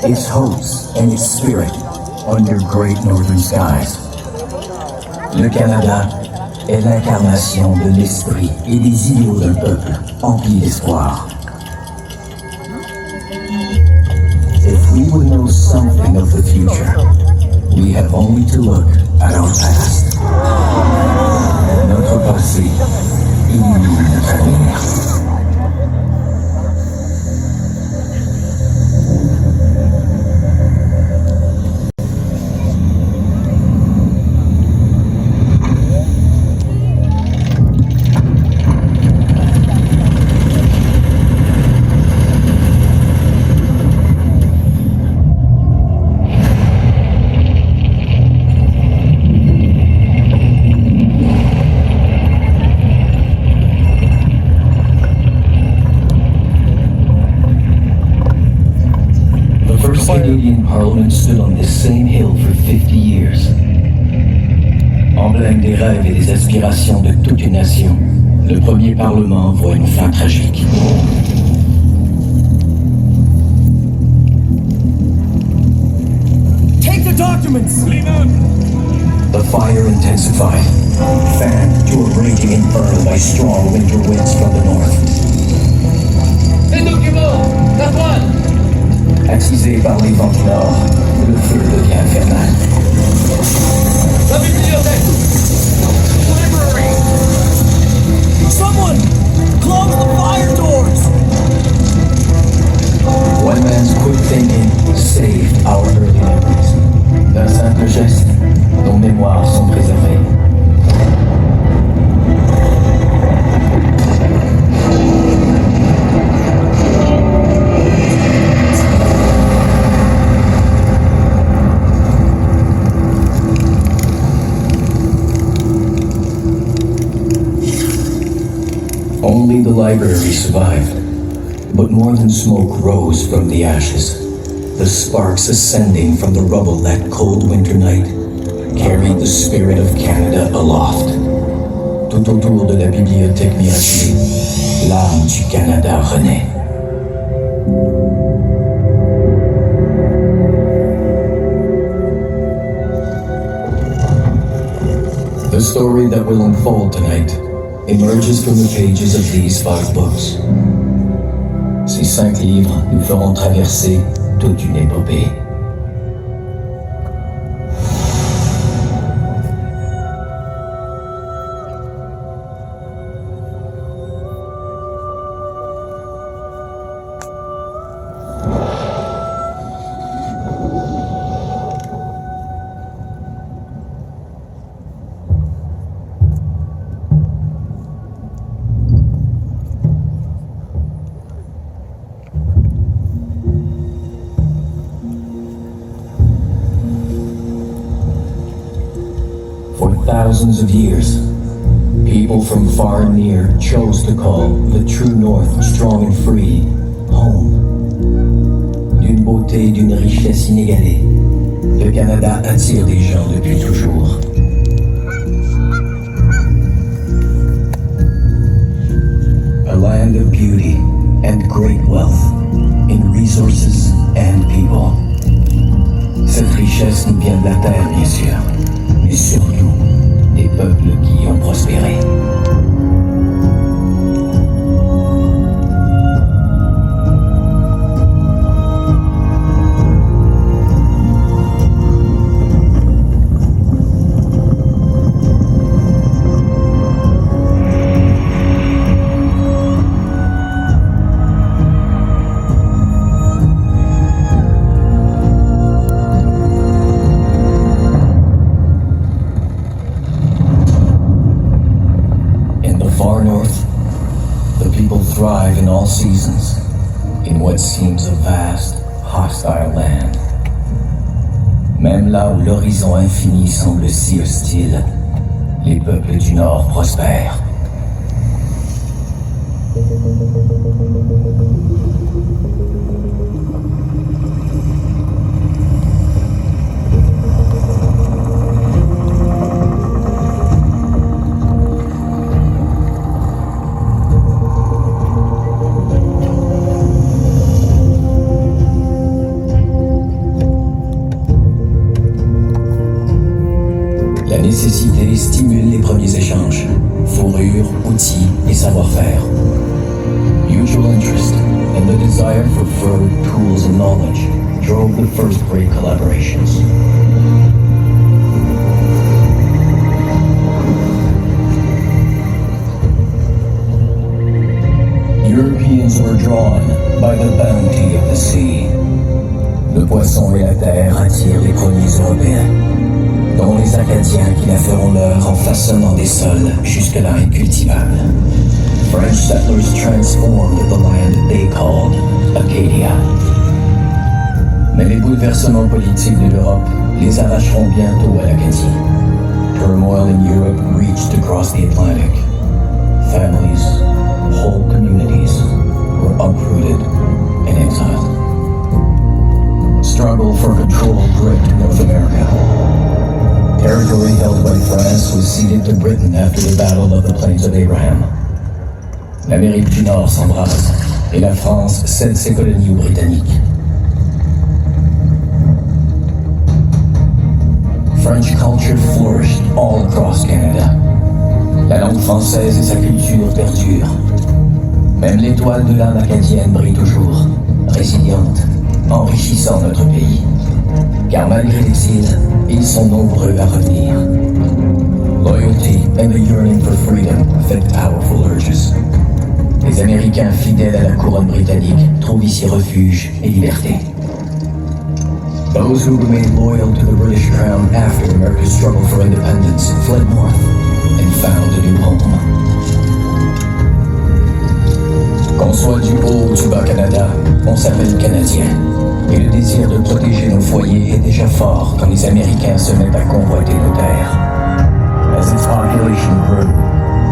its hopes and its spirit under great northern skies. Le Canada est l'incarnation de l'esprit et des idéaux d'un peuple empli d'espoir. If we would know something of the future, we have only to look at our past. Notre passé illumine notre avenir. Canadian Parliament stood on this same hill for 50 years. Emblème des rêves et des aspirations de toute une nation, le premier Parlement voit une fin tragique. Take the documents! The fire intensified, fanned to a raging inferno by strong winter winds from the north. Les documents! La toile! Attisé par les vents du nord, le feu devient infernal. La bibliothèque! Library! Someone! Close the fire doors! One man's quick thinking saved our early memories. D'un simple geste, nos mémoires sont préservées. Only the library survived, but more than smoke rose from the ashes. The sparks ascending from the rubble that cold winter night carried the spirit of Canada aloft. Tout autour de la bibliothèque miraculée, l'âme du Canada renaît. The story that will unfold tonight emerges from the pages of these 5 books. Ces 5 livres nous feront traverser toute une épopée. For thousands of years, people from far and near chose to call the true North, strong and free, home. D'une beauté, d'une richesse inégalée, le Canada attire les gens depuis toujours. A land of beauty and great wealth in resources and people. Cette richesse nous vient de la terre, bien sûr, mais surtout des peuples qui y ont prospéré. Far north, the people thrive in all seasons, in what seems a vast, hostile land. Même là où l'horizon infini semble si hostile, les peuples du Nord prospèrent. nécessité stimule les premiers échanges. Fourrure, outils et savoir-faire. Mutual interest and the desire for fur, tools, and knowledge drove the first great collaborations. Europeans were drawn by the bounty of the sea. Le poisson et la terre attirent les premiers Européens, dont les Acadiens qui la feront leur en façonnant des sols jusque-là incultivables. French settlers transformed the land they called Acadia. Mais les bouleversements politiques de l'Europe les arracheront bientôt à l'Acadie. Turmoil in Europe reached across the Atlantic. Families, whole communities were uprooted and exiled. Struggle for control gripped North America. Territory held by France was ceded to Britain after the Battle of the Plains of Abraham. L'Amérique du Nord s'embrase et la France cède ses colonies aux Britanniques. French culture flourished all across Canada. La langue française et sa culture perdurent. Même l'étoile de l'âme acadienne brille toujours, résiliente, enrichissant notre pays. Car malgré l'exil, ils sont nombreux à revenir. Loyalty and the yearning for freedom fed powerful urges. Les Américains fidèles à la couronne britannique trouvent ici refuge et liberté. Those who remained loyal to the British crown after America's struggle for independence fled north and found a new home. Qu'on soit du haut ou du bas Canada, on s'appelle Canadien. Et le désir de protéger nos foyers est déjà fort quand les Américains se mettent à convoiter nos terres. As its population grew,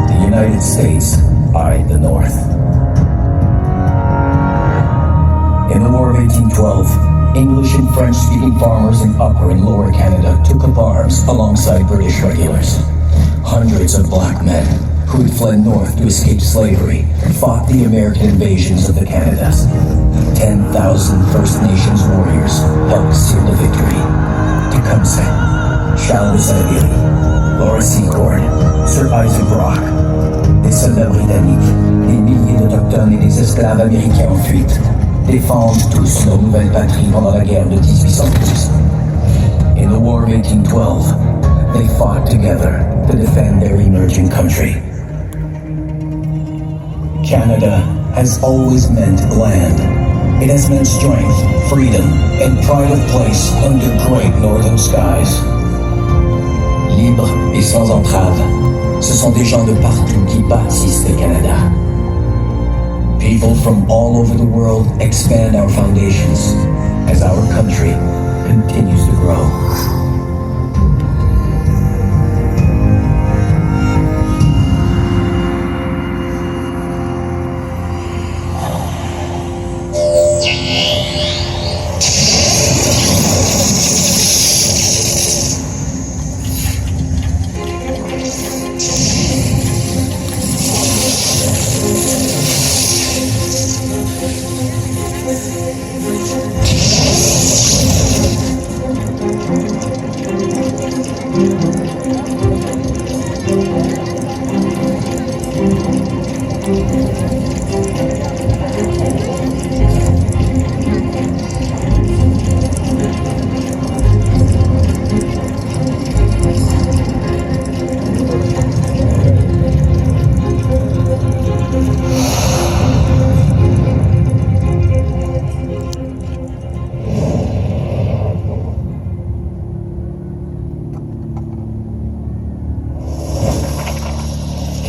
the United States eyed the North. In the War of 1812, English and French-speaking farmers in Upper and Lower Canada took up arms alongside British regulars. Hundreds of black men who had fled north to escape slavery fought the American invasions of the Canadas. 10,000 First Nations warriors helped seal the victory. Tecumseh, Charles de Salaberry, Laura Secord, Sir Isaac Brock, des soldats britanniques, des milliers d'Autochtones et des esclaves américains en fuite défendent tous leur nouvelle patrie pendant la guerre de 1812. In the War of 1812, they fought together to defend their emerging country. Canada has always meant land. It has meant strength, freedom, and pride of place under great northern skies. Libres et sans entrave, ce sont des gens de partout qui bâtissent le Canada. People from all over the world expand our foundations as our country continues to grow.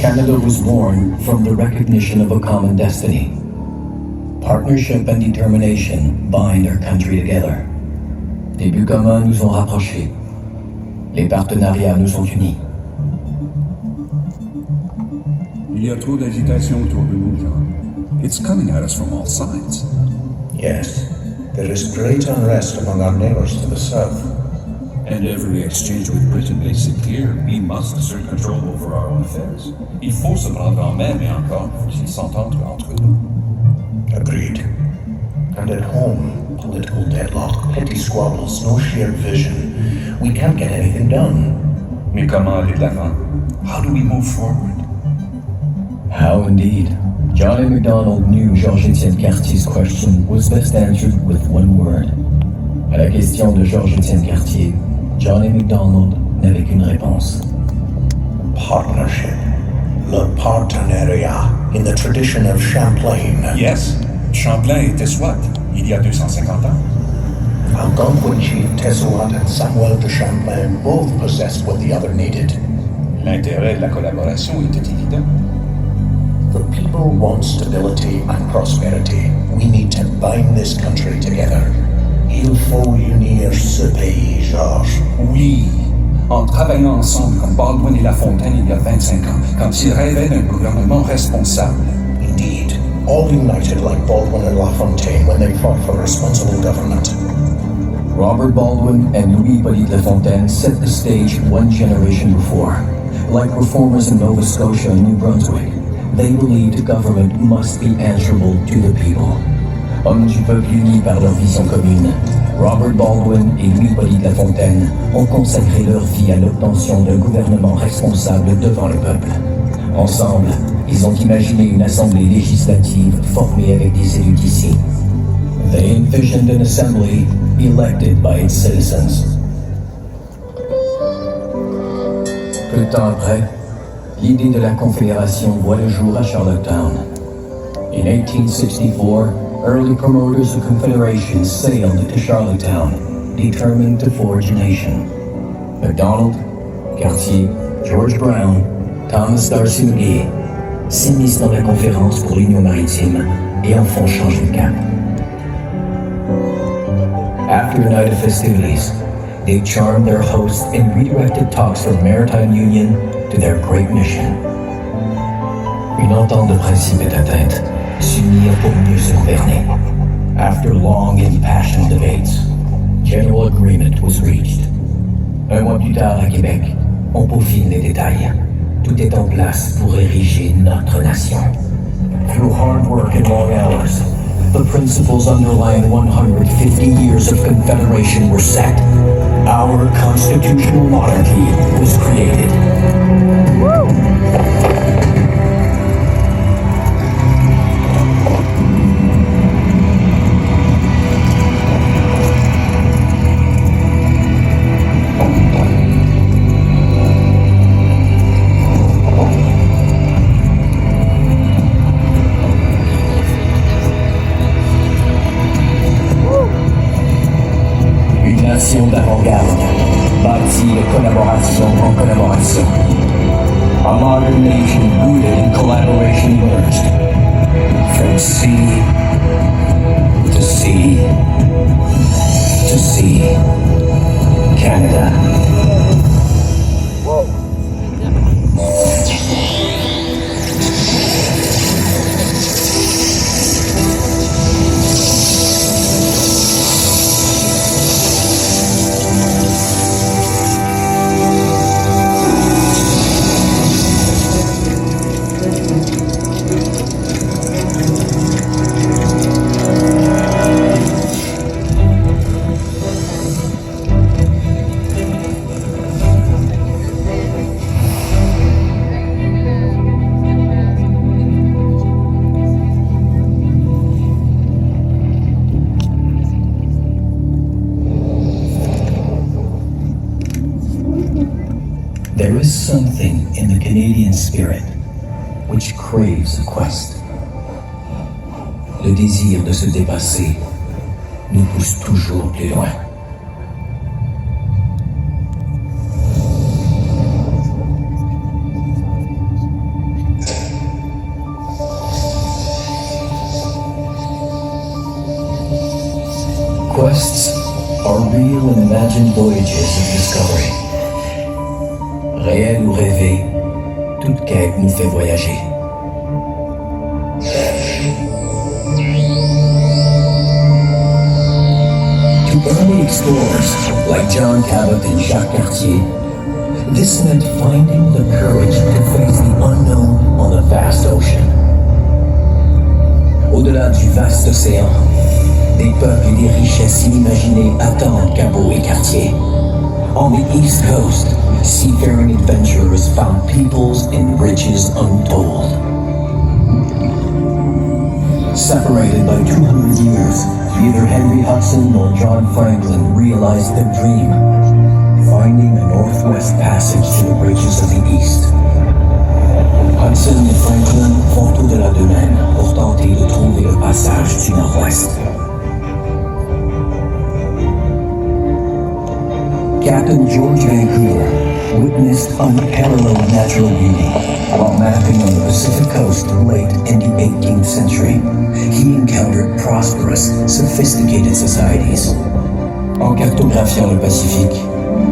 Canada was born from the recognition of a common destiny. Partnership and determination bind our country together. Des buts communs nous ont rapprochés. Les partenariats nous ont unis. Il y a trop d'agitation autour de nous, John. It's coming at us from all sides. Yes, there is great unrest among our neighbors to the south. And every exchange with Britain makes it clear we must assert control over our own affairs. Il faut se prendre en main, mais encore faut-il s'entendre entre nous. Agreed. And at home, political deadlock, petty squabbles, no shared vision. We can't get anything done. Mais comment aller de l'avant? How do we move forward? How indeed. John A. MacDonald knew Georges-Étienne Cartier's question was best answered with one word. À la question de Georges-Étienne Cartier, John A. MacDonald n'avait qu'une réponse. Partnership. Le partenariat, in the tradition of Champlain. Yes, Champlain était SWAT, il y a 250 ans. Algonquin Chief Tessouat and Samuel de Champlain both possessed what the other needed. L'intérêt de la collaboration était évident. The people want stability and prosperity. We need to bind this country together. Il faut unir ce pays, Georges. Oui, en travaillant ensemble comme Baldwin et Lafontaine il y a 25 ans, quand ils rêvaient d'un gouvernement responsable. Indeed, all united like Baldwin and LaFontaine when they fought for responsible government. Robert Baldwin and Louis-Hippolyte Lafontaine set the stage one generation before. Like reformers in Nova Scotia and New Brunswick, they believed government must be answerable to the people. Hommes du peuple unis par leur vision commune, Robert Baldwin et Louis-Hippolyte Lafontaine ont consacré leur vie à l'obtention d'un gouvernement responsable devant le peuple. Ensemble, ils ont imaginé une assemblée législative formée avec des érudits. They envisioned an assembly elected by its citizens. Peu de temps après, l'idée de la Confédération voit le jour à Charlottetown. In 1864, early promoters of Confederation sailed to Charlottetown, determined to forge a nation. MacDonald, Cartier, George Brown, Thomas D'Arcy McGee s'immiscent dans la conférence pour l'Union maritime et en font changer de cap. After a night of festivities, they charmed their hosts and redirected talks from maritime union to their great mission. Une entente de principe est atteinte, s'unir pour mieux se gouverner. After long and passionate debates, general agreement was reached. Un mois plus tard à Québec, on peaufine les détails. Tout est en place pour ériger notre nation. Through hard work and long hours, the principles underlying 150 years of Confederation were set. Our constitutional monarchy was created. D'avant-garde, bâtie de collaboration en collaboration. A modern nation rooted in collaboration merged. From sea to sea to sea. Canada. There is something in the Canadian spirit which craves a quest. Le désir de se dépasser nous pousse toujours plus loin. Quests are real and imagined voyages of discovery. Réel ou rêvé, toute quête nous fait voyager. To early explorers like John Cabot and Jacques Cartier, this meant finding the courage to face the unknown on the vast ocean. Au-delà du vaste océan, des peuples et des richesses inimaginées attendent Cabot et Cartier. On the East Coast, seafaring adventurers found peoples and riches untold. Separated by 200 years, neither Henry Hudson nor John Franklin realized their dream, finding a northwest passage to the riches of the East. Hudson et Franklin font au-delà d'eux-mêmes pour tenter de trouver le passage du nord-ouest. Captain George Vancouver witnessed unparalleled natural beauty while mapping on the Pacific coast late in the 18th century. He encountered prosperous, sophisticated societies. En cartographiant le Pacifique,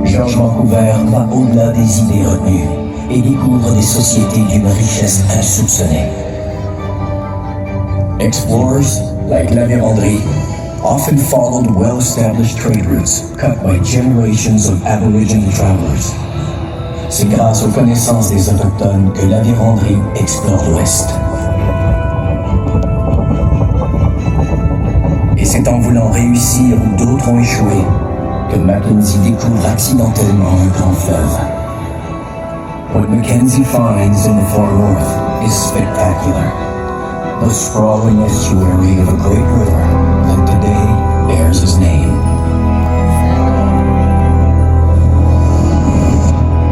George Vancouver va au-delà des idées retenues et découvre des sociétés d'une richesse insoupçonnée. Explorers, like La Vérendrye, often followed well-established trade routes cut by generations of Aboriginal travelers. C'est grâce aux connaissances des Autochtones que La Vérendrye explore l'Ouest. Et c'est en voulant réussir où d'autres ont échoué que Mackenzie découvre accidentellement un grand fleuve. What Mackenzie finds in the far north is spectacular. The sprawling estuary of a great river that today bears his name.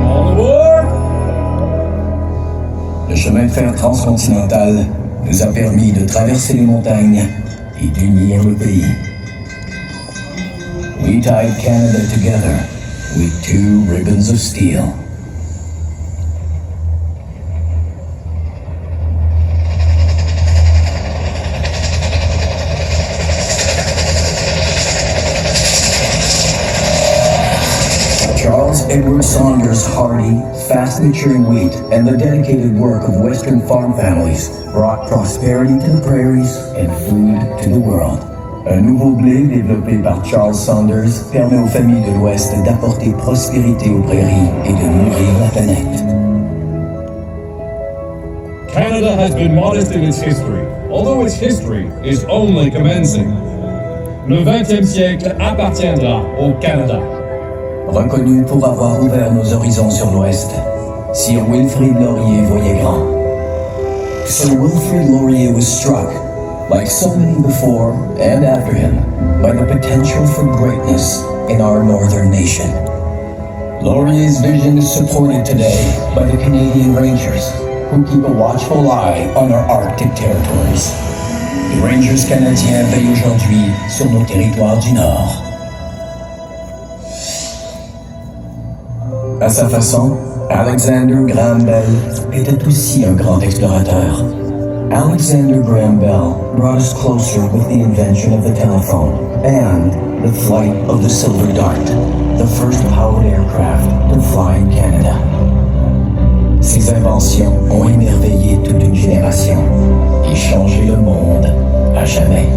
On aboard! Le chemin de fer transcontinental nous a permis de traverser les montagnes et d'unir le pays. We tied Canada together with two ribbons of steel. Charles Edward Saunders' hardy, fast-maturing wheat and the dedicated work of Western farm families brought prosperity to the prairies and food to the world. Un nouveau blé développé par Charles Saunders permet aux familles de l'Ouest d'apporter prospérité aux prairies et de nourrir la planète. Canada has been modest in its history, although its history is only commencing. Le 20e siècle appartiendra au Canada. Reconnu pour avoir ouvert nos horizons sur l'Ouest, Sir Wilfrid Laurier voyait grand. Sir Wilfrid Laurier was struck, like so many before and after him, by the potential for greatness in our northern nation. Laurier's vision is supported today by the Canadian Rangers, who keep a watchful eye on our Arctic territories. Les Rangers canadiens veillent aujourd'hui sur nos territoires du Nord. À sa façon, Alexander Graham Bell était aussi un grand explorateur. Alexander Graham Bell brought us closer with the invention of the telephone and the flight of the Silver Dart, the first powered aircraft to fly in Canada. Ces inventions ont émerveillé toute une génération et changé le monde à jamais.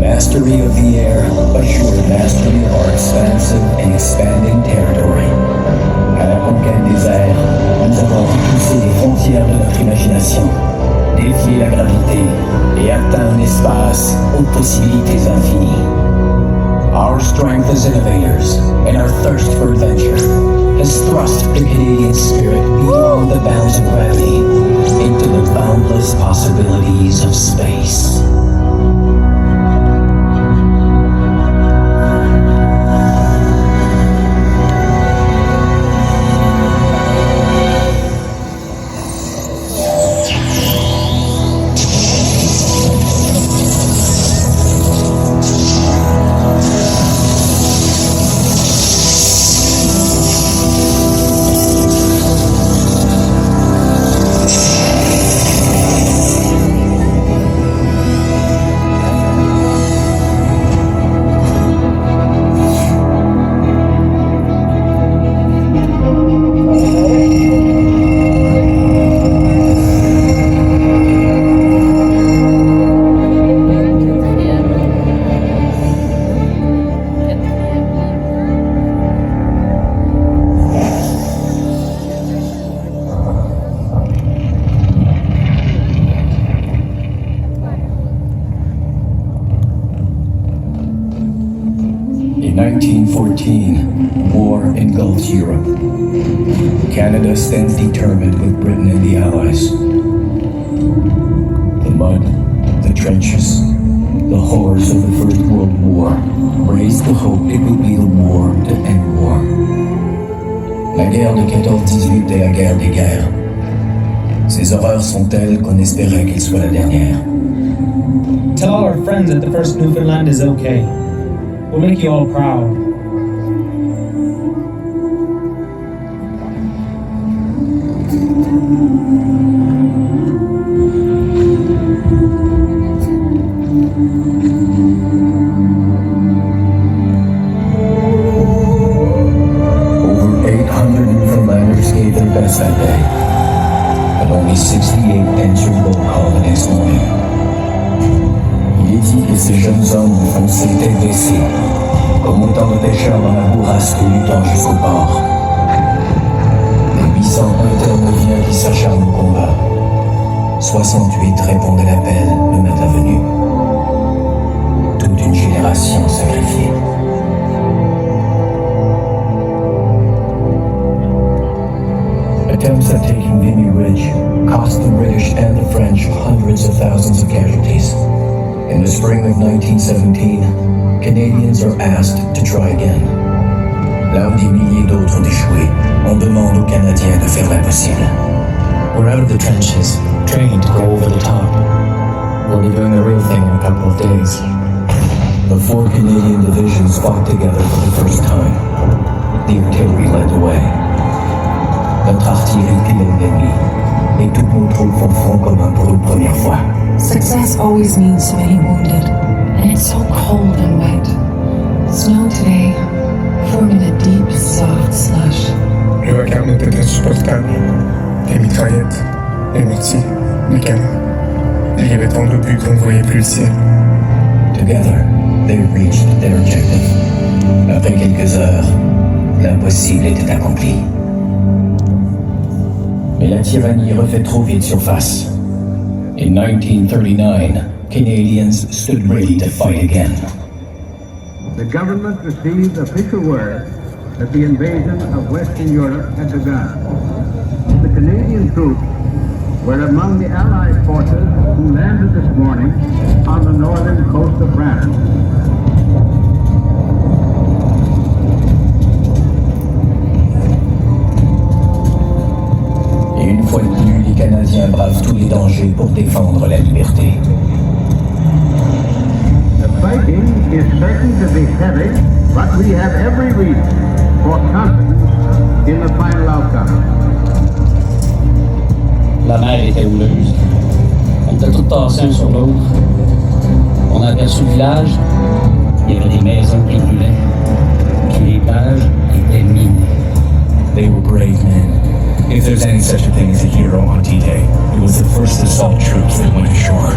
Mastery of the air assured mastery of our expansive and expanding territory. À la conquête des airs, nous avons repoussé les frontières de notre imagination, défié la gravité et atteint un espace aux possibilités infinies. Our strength as innovators and our thirst for adventure has thrust the Canadian spirit beyond the bounds of gravity into the boundless possibilities of space. In 1914, war engulfs Europe. Canada stands determined with Britain and the Allies. The mud, the trenches, the horrors of the First World War raised the hope it would be the war to end war. La guerre de 14-18 est la guerre des guerres. Ces horreurs sont telles qu'on espérait qu'elle soit la dernière. Tell all our friends that the first Newfoundland is okay. We'll make you all proud. Over 800 Newfoundlanders gave their best that day, but only 68 answered roll call the next morning. Il est dit que ces jeunes hommes ont foncé tête baissée, comme autant de pêcheurs dans la bourrasque luttant jusqu'au port. Les 800 interneviens qui s'acharnent au combat. 68 répondent à l'appel le matin venu. Toute une génération sacrifiée. Attempts at taking Vimy Ridge cost the British and the French hundreds of thousands of casualties. In the spring of 1917, Canadians are asked to try again. Là où des milliers d'autres ont échoué, on demande aux Canadiens de faire l'impossible. We're out of the trenches, training to go over the top. We'll be doing the real thing in a couple of days. The 4 Canadian divisions fought together for the first time. The artillery led the way. Notre artillerie pilait l'ennemi, et toutes nos troupes font front commun pour une première fois. Success always means so many wounded, and it's so cold and wet. Snow today, forming a deep, soft slush. Le vacarme était insupportable. Les mitraillettes, les mortiers, les canons. Il y avait tant d'obus qu'on ne voyait plus le ciel. Together, they reached their objective. Après quelques heures, l'impossible était accompli. Mais la tyrannie refait trop vite surface. In 1939, Canadians stood ready to fight again. The government received official word that the invasion of Western Europe had begun. The Canadian troops were among the Allied forces who landed this morning on the northern coast of France. Et une fois de plus, les Canadiens bravent tous les dangers pour défendre la liberté. The fighting is certain to be heavy, but we have every reason for confidence in the final outcome. La mer était houleuse. On était tous tassés un sur l'autre. On a aperçu le village. Il y avait des maisons qui brûlaient. Puis les plages étaient minées. They were brave men. If there's any such a thing as a hero on D-Day, it was the first assault troops that went ashore.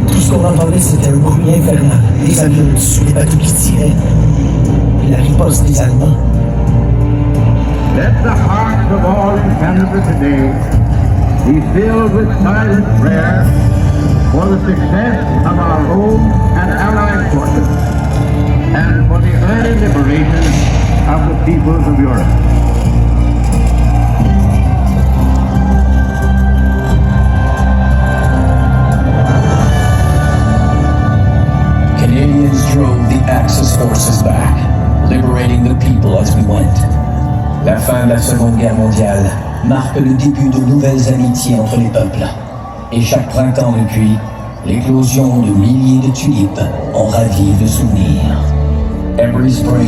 Tout ce qu'on entendait, c'était un bruit infernal. Des avions au-dessus, des bateaux qui tiraient. Puis la riposte des Allemands. Let the hearts of all in Canada today be filled with silent prayer for the success of our home and allied forces and for the early liberation of the peoples of Europe. Canadians drove the Axis forces back, liberating the people as we went. La fin de la Seconde Guerre mondiale marque le début de nouvelles amitiés entre les peuples. Et chaque printemps depuis, l'éclosion de milliers de tulipes en ravive le souvenir. Every spring,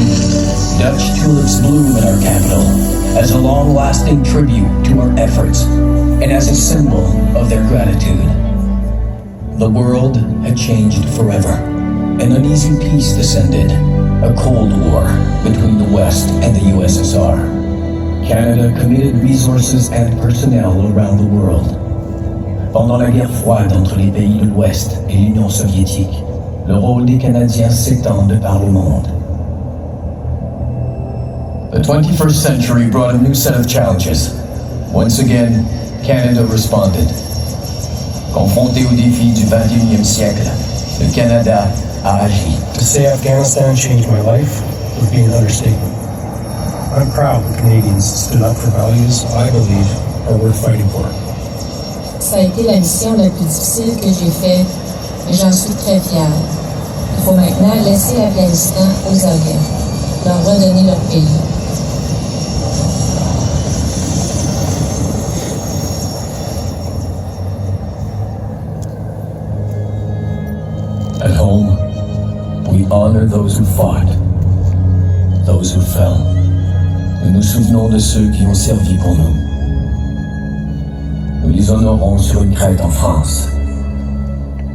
Dutch tulips bloom in our capital as a long-lasting tribute to our efforts and as a symbol of their gratitude. The world had changed forever. An uneasy peace descended, a Cold War between the West and the USSR. Canada committed resources and personnel around the world. Pendant la guerre froide entre les pays de l'Ouest et l'Union soviétique, le rôle des Canadiens s'étend de par le monde. The 21st century brought a new set of challenges. Once again, Canada responded. Confronté aux défis du 21e siècle, le Canada a agi. To say Afghanistan changed my life would be an understatement. I'm proud that Canadians stood up for values I believe are worth fighting for. Ça a été la mission la plus difficile que j'ai faite, mais j'en suis très fière. Il faut maintenant laisser l'Afghanistan aux Afghans, leur redonner leur pays. At home, we honor those who fought, those who fell. Nous nous souvenons de ceux qui ont servi pour nous. Nous les honorons sur une crête en France,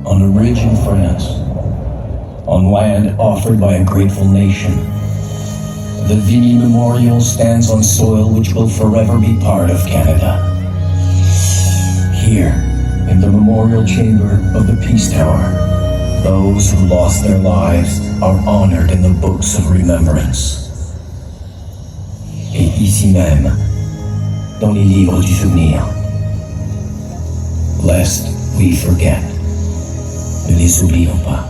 on a ridge in France, on land offered by a grateful nation. The Vimy Memorial stands on soil which will forever be part of Canada. Here, in the memorial chamber of the Peace Tower, those who lost their lives are honored in the books of remembrance. Et ici même, dans les livres du souvenir, lest we forget, ne les oublions pas.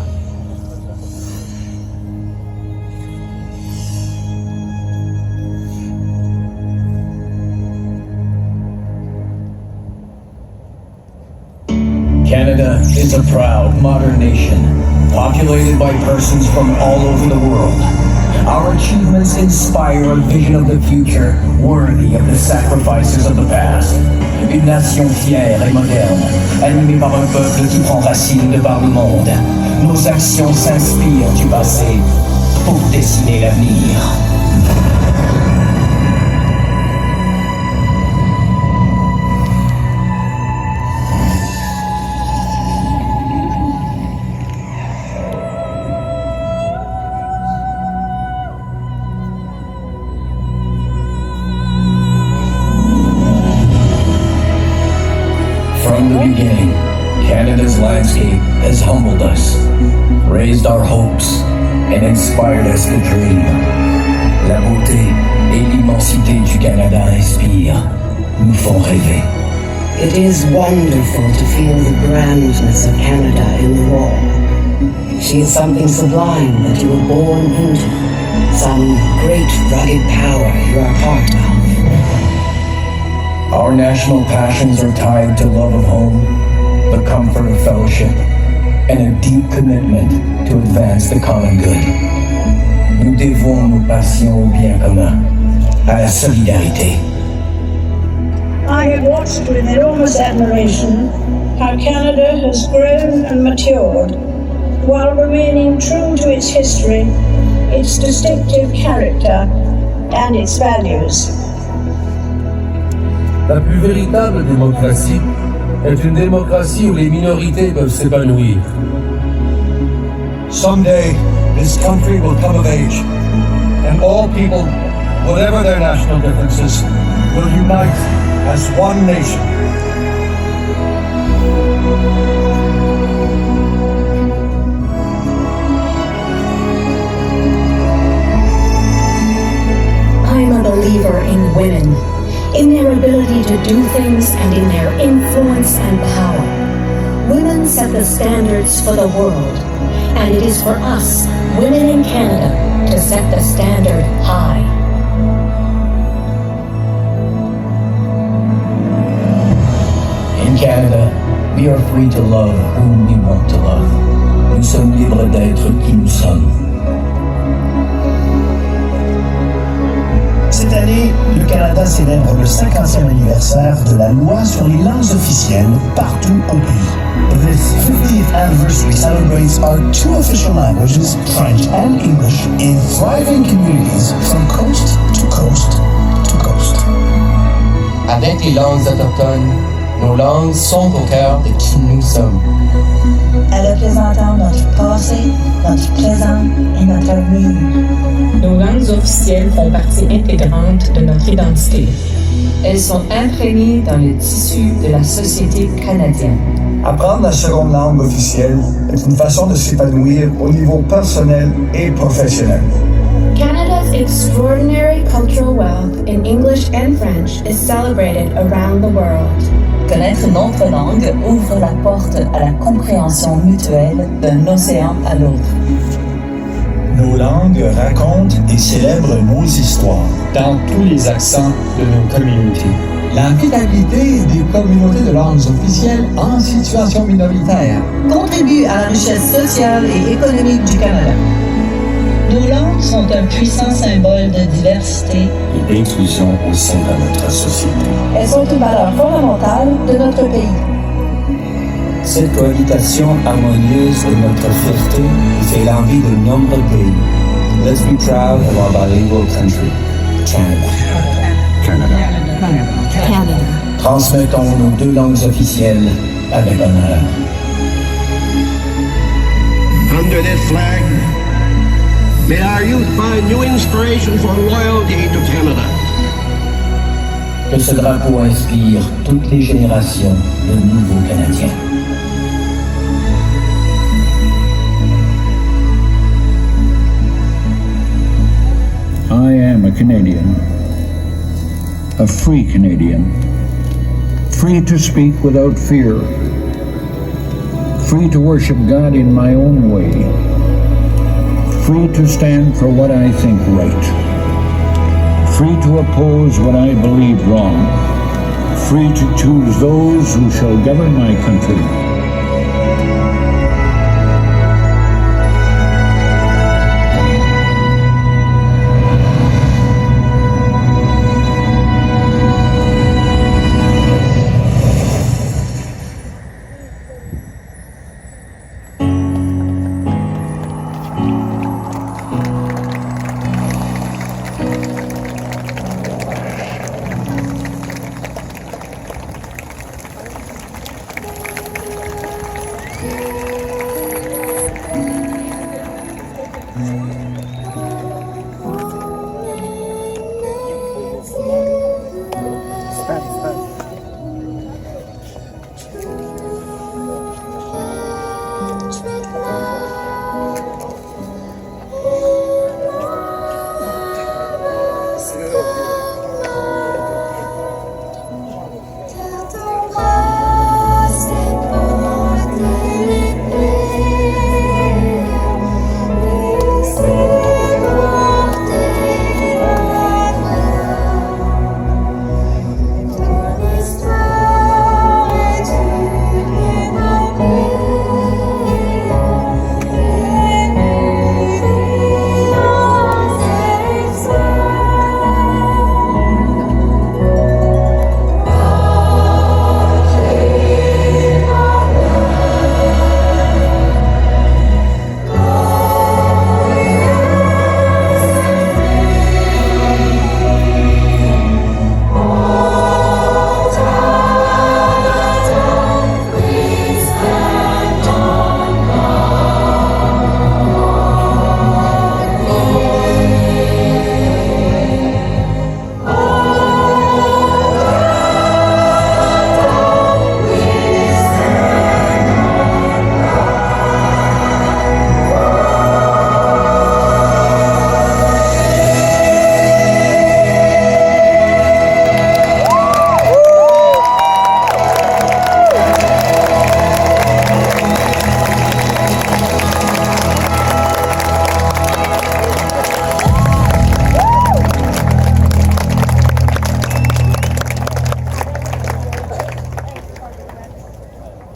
Canada is a proud, modern nation, populated by persons from all over the world. Our achievements inspire a vision of the future worthy of the sacrifices of the past. Une nation fière et moderne, animée par un peuple qui prend racine de par le monde. Nos actions s'inspirent du passé pour dessiner l'avenir. From the beginning, Canada's landscape has humbled us, raised our hopes, and inspired us to dream. La beauté et l'immensité du Canada inspirent, nous font rêver. It is wonderful to feel the grandness of Canada in the raw. She is something sublime that you were born into, some great rugged power you are part of. Our national passions are tied to love of home, the comfort of fellowship, and a deep commitment to advance the common good. Nous dévouons nos passions au bien commun, à la solidarité. I have watched with enormous admiration how Canada has grown and matured while remaining true to its history, its distinctive character, and its values. La plus véritable démocratie est une démocratie où les minorités peuvent s'épanouir. Someday, this country will come of age, and all people, whatever their national differences, will unite as one nation. I'm a believer in women, in their ability to do things and in their influence and power. Women set the standards for the world, and it is for us, women in Canada, to set the standard high. In Canada, we are free to love whom we want to love. Nous sommes libres d'être qui nous sommes. Cette année, le Canada célèbre le 50e anniversaire de la loi sur les langues officielles partout au pays. This 50th anniversary celebrates our two official languages, French and English, in thriving communities from coast to coast to coast. Avec les langues autochtones, nos langues sont au cœur de qui nous sommes. Elles représentent notre passé, notre présent et notre avenir. Nos langues officielles font partie intégrante de notre identité. Elles sont imprégnées dans le tissu de la société canadienne. Apprendre la seconde langue officielle est une façon de s'épanouir au niveau personnel et professionnel. Canada's extraordinary cultural wealth in English and French is celebrated around the world. Connaître notre langue ouvre la porte à la compréhension mutuelle d'un océan à l'autre. langues racontent et célèbrent nos histoires. Dans tous les accents de nos communautés. La vitalité des communautés de langues officielles en situation minoritaire contribue à la richesse sociale et économique du Canada. Nos langues sont un puissant symbole de diversité et d'inclusion au sein de notre société. Elles sont une valeur fondamentale de notre pays. Cette cohabitation harmonieuse de notre fierté fait l'envie de nombreux pays. Let's be proud of our bilingual country, Canada. Canada. Transmettons nos 2 langues officielles avec honneur. Under this flag, may our youth find new inspiration for loyalty to Canada. Que ce drapeau inspire toutes les générations de nouveaux Canadiens. I am a Canadian, a free Canadian, free to speak without fear, free to worship God in my own way, free to stand for what I think right, free to oppose what I believe wrong, free to choose those who shall govern my country.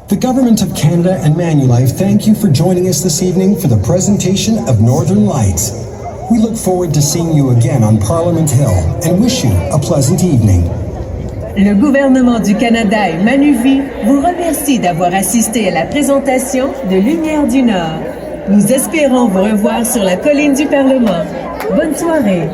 The Government of Canada and Manulife thank you for joining us this evening for the presentation of Northern Lights. We look forward to seeing you again on Parliament Hill and wish you a pleasant evening. Le gouvernement du Canada et Manuvie vous remercie d'avoir assisté à la présentation de Lumière du Nord. Nous espérons vous revoir sur la colline du Parlement. Bonne soirée.